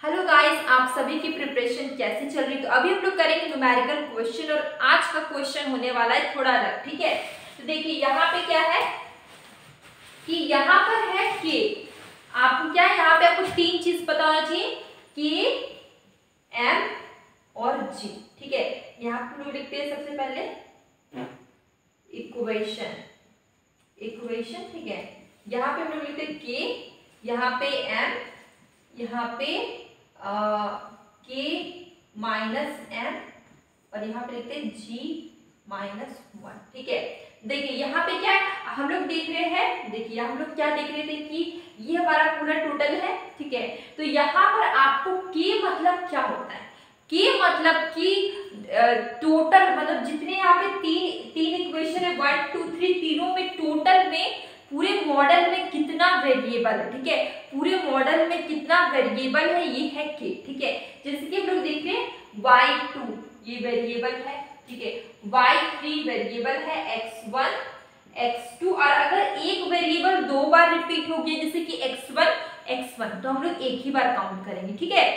Hello guys, आप सभी की प्रिपरेशन कैसी चल रही है। तो अभी हम लोग करेंगे न्यूमेरिकल क्वेश्चन और आज का क्वेश्चन होने वाला है थोड़ा अलग। ठीक है, तो देखिए यहाँ पे क्या है कि यहाँ पर है के। आपको क्या है, यहाँ पे आपको तीन चीज पता होना चाहिए, के, एम और जी। ठीक है, यहाँ पे लोग लिखते हैं सबसे पहले इक्वेशन। ठीक है, यहाँ पे हम लोग लिखते हैं के, यहाँ पे एम, यहाँ पे के माइनस एम और यहाँ पे लिखते हैं जी माइनस वन। ठीक है, देखिए यहाँ पे क्या है, हम लोग देख रहे हैं, देखिए हम लोग क्या देख रहे थे कि ये हमारा पूरा टोटल है। ठीक है, तो यहाँ पर आपको के मतलब क्या होता है, के मतलब कि टोटल, मतलब जितने यहाँ पे तीन इक्वेशन है 1 2 3, तीनों में टोटल में पूरे मॉडल में कितना वेरिएबल है। ठीक है, पूरे मॉडल में कितना वेरिएबल है, ये है के। ठीक है, जैसे कि हम लोग देख रहे हैं y2 ये वेरिएबल है। ठीक है, y3 वेरिएबल है, x1 x2, और अगर एक वेरिएबल दो बार रिपीट हो गया जैसे कि x1 तो हम लोग एक ही बार काउंट करेंगे। ठीक है,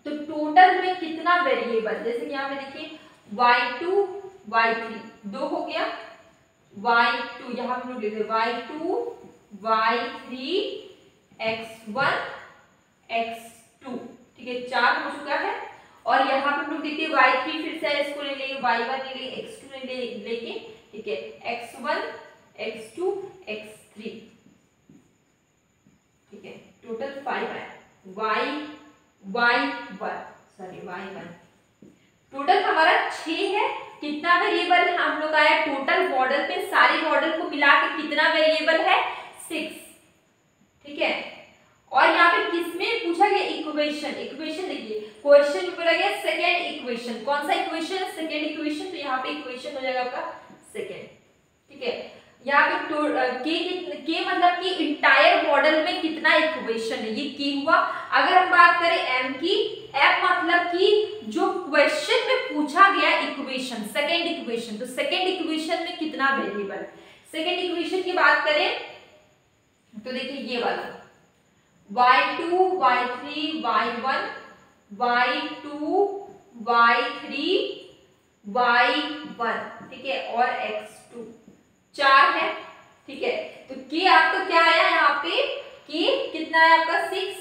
तो टोटल में कितना वेरिएबल, जैसे कि यहाँ पे देखिए y2 y3 दो हो गया, y2 यहाँ पे लोग लिखे y2 y3 x1 x2। ठीक है, चार हो चुका है, और यहाँ पे लोग देखते हैं y3 फिर से इसको ले लेंगे, y1 ले लेंगे, x2 ले लेंगे। ठीक है, x1 x2 x3। ठीक है, टोटल 5 है, y1 टोटल हमारा 6 है। कितना वेरिएबल हम लोग आया टोटल मॉडल में, सारे मॉडल को मिला के कितना वेरिएबल है 6। ठीक है, और यहाँ पे किसमें पूछा गया, इक्वेशन देखिए क्वेश्चन में बोला गया सेकेंड इक्वेशन। कौन सा इक्वेशन है, सेकेंड इक्वेशन, तो यहाँ पे इक्वेशन हो जाएगा आपका सेकेंड। ठीक है, यहाँ पे के मतलब कि इंटायर मॉडल में कितना इक्वेशन है, ये के हुआ। अगर हम बात करें एम की, एम मतलब कि जो क्वेश्चन में पूछा गया इक्वेशन, सेकेंड इक्वेशन, तो सेकेंड इक्वेशन में कितना वेरिएबल। सेकेंड इक्वेशन की बात करें तो देखिए ये वाला y2 y3 y1 y2 y3 y1। ठीक है, और x2 चार है। ठीक है, तो के आपका क्या आया, यहाँ पे के कितना है आपका 6,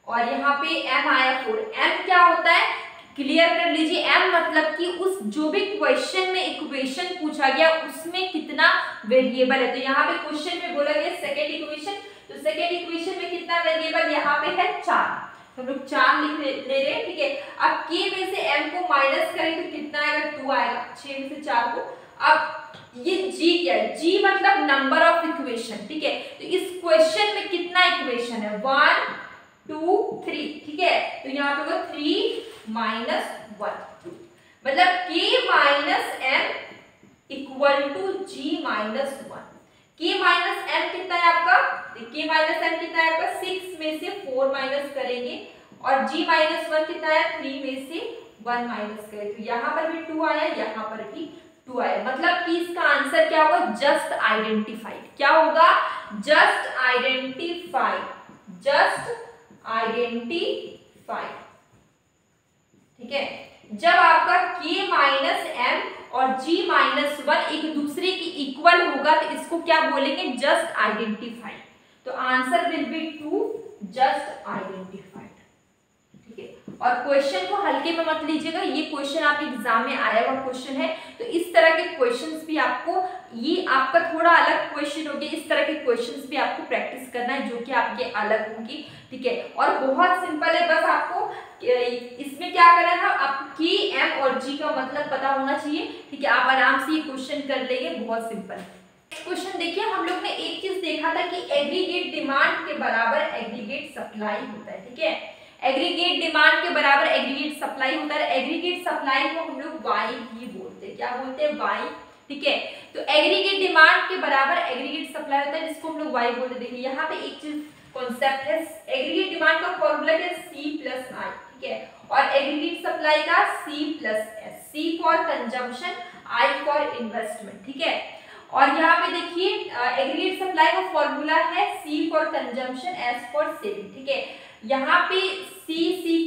और यहाँ पे m आया 4। m क्या होता है, क्लियर कर लीजिए, m मतलब कि उस जो भी क्वेश्चन में इक्वेशन पूछा गया उसमें कितना वेरिएबल है। तो यहाँ पे क्वेश्चन में बोला गया सेकेंड इक्वेशन, तो सेकेंड इक्वेशन में कितना वेरिएबल यहाँ पे है 4, तो हम लोग 4 लिख ले रहे हैं। ठीक है, अब k में से m को माइनस करें तो कितना आएगा, 2 आएगा, 6 में से 4 को। अब ये g क्या है, g मतलब नंबर ऑफ इक्वेशन। ठीक है, तो इस क्वेश्चन में कितना इक्वेशन है 1 2 3। ठीक है, तो यहाँ पे वो 3 माइनस 1 2, मतलब k minus m equal to g minus 1। k minus m कितना है आपका, k माइनस m कितना है आपका 6 में से 4 माइनस करेंगे, और g माइनस 1 कितना है 3 में से 1 माइनस करेंगे। तो यहाँ पर भी 2 आया, यहाँ पर भी 2 आया, मतलब कि इसका आंसर क्या होगा, जस्ट आइडेंटिफाइड। क्या होगा, जस्ट आइडेंटिफाइड, जस्ट आइडेंटिफाइड। ठीक है, जब आपका k माइनस m और g माइनस 1 एक दूसरे की इक्वल होगा तो इसको क्या बोलेंगे, जस्ट आइडेंटिफाइड। तो answer will be 2, just identified. ठीक है, और क्वेश्चन को हल्के में मत लीजिएगा, ये क्वेश्चन आपके एग्जाम में आया हुआ क्वेश्चन है, तो इस तरह के क्वेश्चंस भी आपको, ये आपका थोड़ा अलग क्वेश्चन हो गया, इस तरह के क्वेश्चंस भी आपको प्रैक्टिस करना है जो कि आपके अलग होंगी। ठीक है, और बहुत सिंपल है, बस आपको इसमें क्या करना है, आपको के एम और जी का मतलब पता होना चाहिए। ठीक है, आप आराम से ये क्वेश्चन कर लेंगे, बहुत सिंपल। क्वेश्चन देखिए, हम लोग ने एक चीज देखा था कि एग्रीगेट डिमांड के बराबर एग्रीगेट सप्लाई होता है। ठीक है, एग्रीगेट डिमांड के बराबर एग्रीगेट सप्लाई होता है। एग्रीगेट सप्लाई को हम लोग वाई भी बोलते हैं, क्या बोलते हैं, वाई। ठीक है, तो एग्रीगेट डिमांड के बराबर एग्रीगेट सप्लाई होता है, जिसको हम लोग वाई बोलते हैं। देखिए यहाँ पे एक चीज कॉन्सेप्ट है, एग्रीगेट डिमांड का फॉर्मूला है C प्लस I। ठीक है, और एग्रीगेट सप्लाई का C plus S, C for consumption, I for investment. ठीक है, और यहाँ पे देखिए एग्रीगेट सप्लाई का फॉर्मूला है C for consumption, S for saving, ठीक है। यहाँ पे C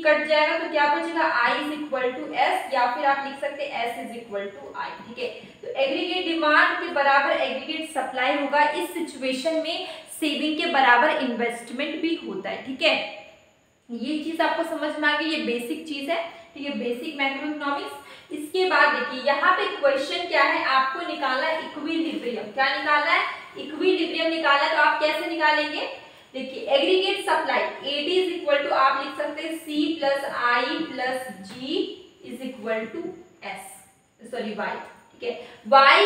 कट जाएगा तो क्या बचेगा I is equal to S, या फिर आप लिख सकते हैं S is equal to I, ठीक है। तो एग्रीगेट डिमांड के बराबर एग्रीगेट सप्लाई होगा। इस सिचुएशन में सेविंग के बराबर इन्वेस्टमेंट भी होता है, ठीक है। ये चीज आपको समझ में आ गई, ये बेसिक चीज है, ठीक है, बेसिक मैक्रो इकोनॉमिक्स। इसके बाद देखिए यहाँ पे क्वेश्चन क्या है, आपको निकालना है इक्विलिब्रियम। क्या निकालना है? इक्विलिब्रियम निकालना है। तो आप कैसे निकालेंगे? देखिए aggregate supply AD is equal to, आप लिख सकते हैं C plus I plus G is equal to S, sorry Y, ठीक है। Y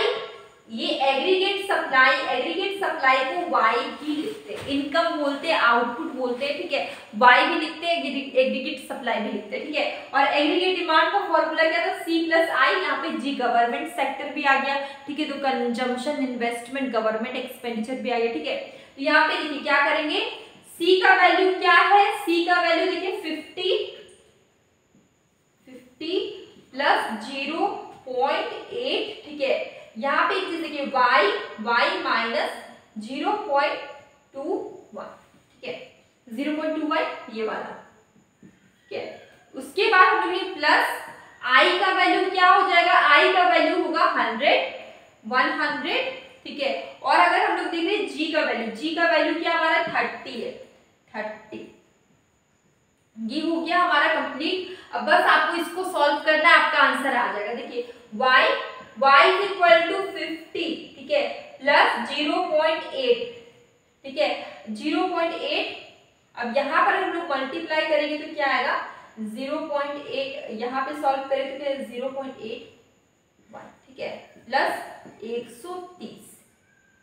ये एग्रीगेट सप्लाई को Y भी लिखते हैं, इनकम बोलते हैं, आउटपुट बोलते हैं, ठीक है। Y भी लिखते हैं, एग्रीगेट सप्लाई भी लिखते हैं, ठीक है। और एग्रीगेट डिमांड का फॉर्मूला क्या था? C प्लस I, यहाँ पे G गवर्नमेंट सेक्टर भी आ गया, ठीक है। तो कंजम्पशन, इन्वेस्टमेंट, गवर्नमेंट एक्सपेंडिचर भी आ गया, ठीक है। तो यहाँ पे देखिए क्या करेंगे, C का वैल्यू क्या है? C का वैल्यू देखिए 50 प्लस 0.8, ठीक है। यहाँ पे एक चीज देखिए y माइनस 0.21, ठीक है, 0.21 ये वाला, ठीक है। उसके बाद हम लोग प्लस I का वैल्यू क्या हो जाएगा? I का वैल्यू होगा 100, ठीक है। और अगर हम लोग देख रहे हैं G का वैल्यू क्या हमारा 30 है, 30। ये हो गया हमारा कंप्लीट। अब बस आपको इसको सॉल्व करना है, आपका आंसर आ जाएगा। देखिए y इज इक्वल टू 50, ठीक है, प्लस 0.8, ठीक है, 0.8। अब यहाँ पर हम लोग मल्टीप्लाई करेंगे तो क्या आएगा? 0.8, यहाँ पे सॉल्व करें तो क्या 0.81, ठीक है, प्लस 130।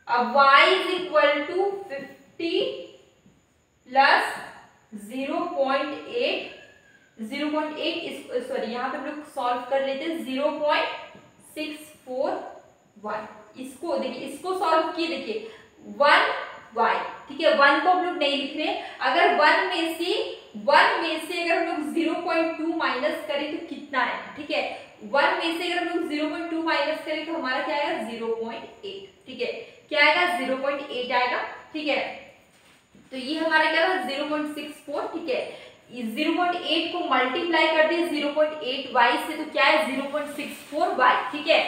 अब y is equal to 50 plus 0.8, sorry यहाँ पे हम लोग सॉल्व कर लेते हैं 0.641। इसको देखिए, इसको सॉल्व किए, देखिए 1y, ठीक है, 1 को हम लोग नहीं लिख रहे। अगर 1 में से अगर हम लोग 0.2 माइनस करें तो कितना है, ठीक है। 1 में से अगर हम लोग 0.2 माइनस करें तो हमारा क्या आएगा? 0.8, ठीक है। क्या आएगा? 0.8 आएगा, ठीक है। तो ये हमारा क्या था? 0.64, ठीक है। 0.8 को मल्टीप्लाई कर दिए 0.8y से तो क्या है? 0.64y, ठीक है।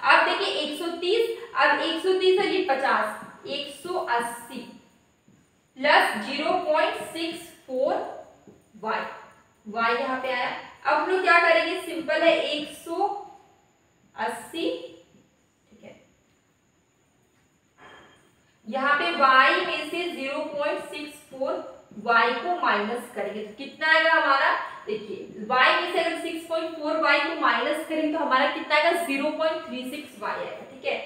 अब देखिए 130, अब 130 है ये 50, 180 प्लस 0.64y, y यहाँ पे आया। अब हम लोग क्या करेंगे? सिंपल है, 180, ठीक है, यहाँ पे y में से 0.64y को माइनस करेंगे तो कितना आएगा हमारा? देखिए y में से अगर 6.4y को माइनस करेंगे तो हमारा कितना आएगा? 0.36y आएगा, ठीक है।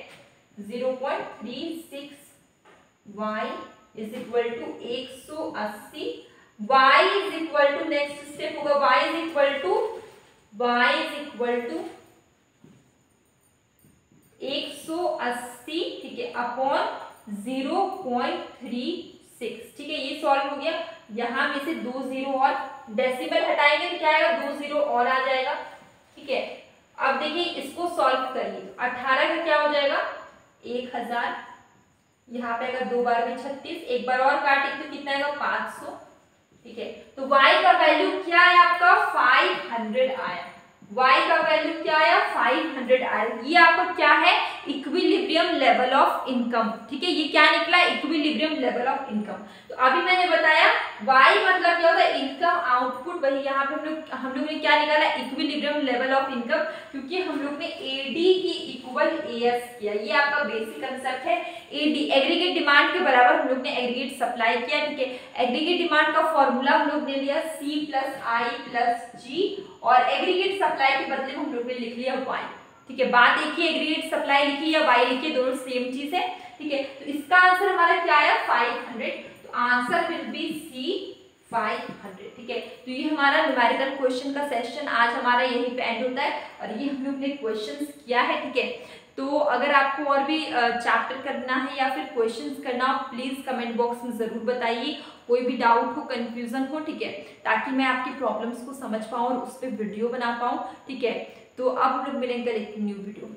0.36y is equal to 180, y is equal to, next step होगा y इज इक्वल टू 180, ठीक है, अपॉन 0.36, ठीक है। ये सॉल्व हो गया। यहाँ में से 2 जीरो और डेसिमल हटाएंगे तो क्या आएगा? 2 जीरो और आ जाएगा, ठीक है। अब देखिए इसको सॉल्व करिए, 18 का क्या हो जाएगा? 1000, यहाँ पे आएगा 2 बार में 36, एक बार और काटेंगे तो कितना आएगा? 500, ठीक है। तो y का वैल्यू क्या है आपका? 500 आया। y का वैल्यू क्या आया? 500 आया। ये आपका क्या है? इक्विलिब्रियम लेवल ऑफ इनकम, ठीक है। ये क्या निकला? Equilibrium level of income. तो अभी मैंने बताया y मतलब क्या होता है? Income output. वही यहाँ पे हम लोग ने क्या निकाला? इक्विलिब्रियम लेवल ऑफ इनकम, क्योंकि हम लोग ने AD की इक्वल AS किया। ये आपका बेसिक कंसेप्ट है। AD एग्रीगेट डिमांड के बराबर हम लोग ने एग्रीगेट सप्लाई किया, ठीक है। एग्रीगेट डिमांड का फॉर्मूला हम लोग ने लिया C plus I plus G, और एग्रीगेट सप्लाई के बदले में हम लोग ने लिख लिया y, ठीक है। बात एक ही, एग्रीगेट सप्लाई लिखी या y लिखी, दोनों सेम चीज है, ठीक है। तो इसका आंसर हमारा क्या आया? 500। तो आंसर विल बी C 500, ठीक है। तो ये हमारा न्यूमेरिकल क्वेश्चन का सेशन आज हमारा यहीं पे एंड होता है, और ये हम लोग ने क्वेश्चंस किया है, ठीक है। तो अगर आपको और भी चैप्टर करना है या फिर क्वेश्चंस करना हो, प्लीज कमेंट बॉक्स में जरूर बताइए। कोई भी डाउट हो, कंफ्यूजन हो, ठीक है, ताकि मैं आपकी प्रॉब्लम्स को समझ पाऊँ और उस पर वीडियो बना पाऊँ, ठीक है। तो अब हम लोग मिलेंगे एक न्यू वीडियो में।